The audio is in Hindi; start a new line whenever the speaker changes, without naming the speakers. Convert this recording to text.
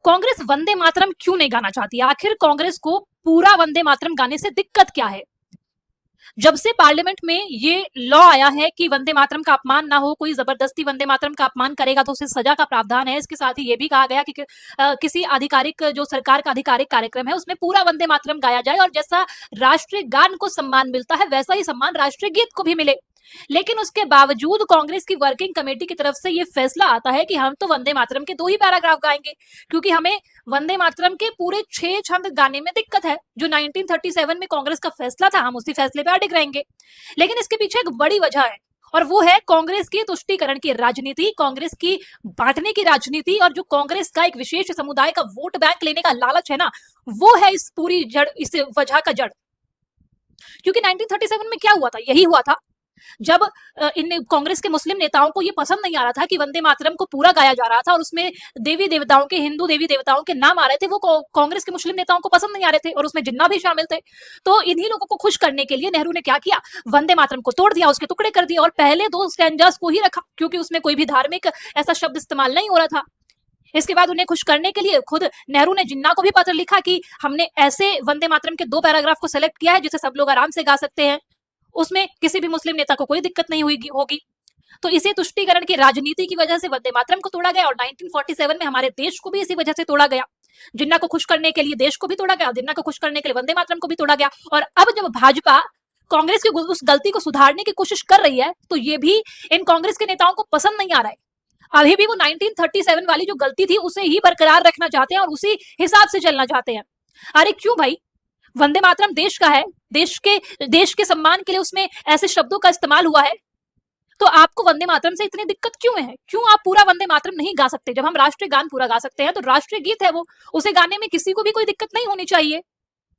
कांग्रेस वंदे मातरम क्यों नहीं गाना चाहती? आखिर कांग्रेस को पूरा वंदे मातरम गाने से दिक्कत क्या है? जब से पार्लियामेंट में ये लॉ आया है कि वंदे मातरम का अपमान ना हो, कोई जबरदस्ती वंदे मातरम का अपमान करेगा तो उसे सजा का प्रावधान है। इसके साथ ही ये भी कहा गया कि किसी आधिकारिक जो सरकार का आधिकारिक कार्यक्रम है उसमें पूरा वंदे मातरम गाया जाए और जैसा राष्ट्रीय गान को सम्मान मिलता है वैसा ही सम्मान राष्ट्रीय गीत को भी मिले। लेकिन उसके बावजूद कांग्रेस की वर्किंग कमेटी की तरफ से ये फैसला आता है कि हम तो वंदे मातरम के 2 ही पैराग्राफ गाएंगे, क्योंकि हमें वंदे मातरम के पूरे 6 छंद गाने में दिक्कत है। जो 1937 में कांग्रेस का फैसला था, हम उसी फैसले पे अडिग रहेंगे। लेकिन इसके पीछे एक बड़ी वजह है और वो है कांग्रेस की तुष्टीकरण की राजनीति, कांग्रेस की बांटने की राजनीति और जो कांग्रेस का एक विशेष समुदाय का वोट बैंक लेने का लालच है ना, वो है इस पूरी जड़, इस वजह का जड़। क्योंकि 1937 में क्या हुआ था? यही हुआ था जब इन कांग्रेस के मुस्लिम नेताओं को ये पसंद नहीं आ रहा था कि वंदे मातरम को पूरा गाया जा रहा था और उसमें देवी देवताओं के, हिंदू देवी देवताओं के नाम आ रहे थे। वो कांग्रेस के मुस्लिम नेताओं को पसंद नहीं आ रहे थे और उसमें जिन्ना भी शामिल थे। तो इन्हीं लोगों को खुश करने के लिए नेहरू ने क्या किया? वंदे मातरम को तोड़ दिया, उसके टुकड़े कर दिए और पहले 2 स्टैंजास को ही रखा, क्योंकि उसमें कोई भी धार्मिक ऐसा शब्द इस्तेमाल नहीं हो रहा था। इसके बाद उन्हें खुश करने के लिए खुद नेहरू ने जिन्ना को भी पत्र लिखा कि हमने ऐसे वंदे मातरम के 2 पैराग्राफ को सेलेक्ट किया है जिसे सब लोग आराम से गा सकते हैं, उसमें किसी भी मुस्लिम नेता को कोई दिक्कत नहीं होगी। तो इसी तुष्टीकरण की राजनीति की वजह से वंदे मातरम को तोड़ा गया और 1947 में हमारे देश को भी इसी वजह से तोड़ा गया। जिन्ना को खुश करने के लिए देश को भी तोड़ा गया, जिन्ना को खुश करने के लिए वंदे मातरम को भी तोड़ा गया। और अब जब भाजपा कांग्रेस की उस गलती को सुधारने की कोशिश कर रही है तो ये भी इन कांग्रेस के नेताओं को पसंद नहीं आ रहा है। अभी भी वो 1937 वाली जो गलती थी उसे ही बरकरार रखना चाहते हैं और उसी हिसाब से चलना चाहते हैं। अरे क्यों भाई? वंदे मातरम देश का है, देश के सम्मान के लिए उसमें ऐसे शब्दों का इस्तेमाल हुआ है, तो आपको वंदे मातरम से इतनी दिक्कत क्यों है? क्यों आप पूरा वंदे मातरम नहीं गा सकते? जब हम राष्ट्रीय गान पूरा गा सकते हैं तो राष्ट्रीय गीत है वो, उसे गाने में किसी को भी कोई दिक्कत नहीं होनी चाहिए।